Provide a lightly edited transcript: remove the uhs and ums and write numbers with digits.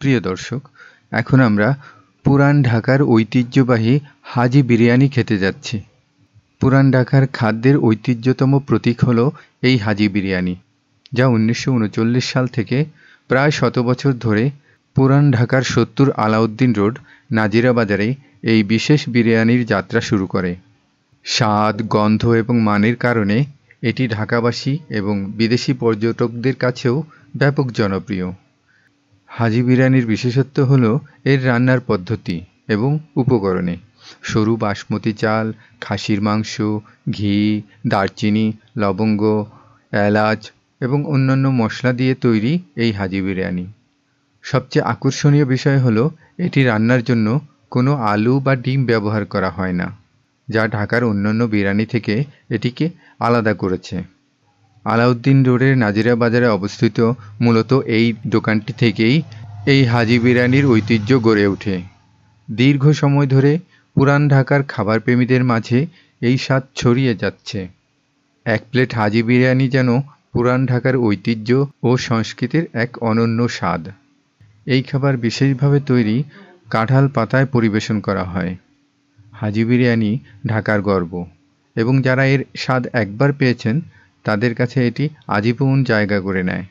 প্রিয় দর্শক, এখন আমরা পুরান ঢাকার ঐতিহ্যবাহী হাজি বিরিয়ানি খেতে যাচ্ছি। পুরান ঢাকার খাদ্যের ঐতিহ্যতম প্রতীক হলো এই হাজি বিরিয়ানি, যা 1939 সাল থেকে প্রায় 100 বছর ধরে পুরান ঢাকার 70 আলাউদ্দিন রোড, নাজিরা বাজারে এই বিশেষ বিরিয়ানির যাত্রা শুরু করে। স্বাদ, গন্ধ এবং মানের কারণে এটি ঢাকাবাসী এবং বিদেশি পর্যটকদের কাছেও ব্যাপক জনপ্রিয়। হাজি বিরিয়ানির বিশেষত্ব হলো এর রান্নার পদ্ধতি এবং উপকরণে। সরু বাসমতি চাল, খাসির মাংস, ঘি, দারচিনি, লবঙ্গ, এলাচ এবং অন্যান্য মশলা দিয়ে তৈরি এই হাজি বিরিয়ানি। সবচেয়ে আকর্ষণীয় বিষয় হলো এটি রান্নার জন্য কোনো আলু বা ডিম ব্যবহার করা হয় না, যা ঢাকার অন্যান্য বিরিয়ানি থেকে এটিকে আলাদা করেছে। আলাউদ্দিন রোডের নাজিরা বাজারে অবস্থিত মূলত এই দোকানটি থেকেই এই হাজি বিরিয়ানির ঐতিহ্য গড়ে ওঠে। দীর্ঘ সময় ধরে পুরান ঢাকার খাবারপ্রেমীদের মাঝে এই স্বাদ ছড়িয়ে যাচ্ছে। এক প্লেট হাজি বিরিয়ানি যেন পুরান ঢাকার ঐতিহ্য ও সংস্কৃতির এক অনন্য স্বাদ। এই খাবার বিশেষভাবে তৈরি কাঁঠাল পাতায় পরিবেশন করা হয়। হাজি বিরিয়ানি ঢাকার গর্ব, এবং যারা এর স্বাদ একবার পেয়েছেন তাদের কাছে এটি আজীবন জায়গা করে নেয়।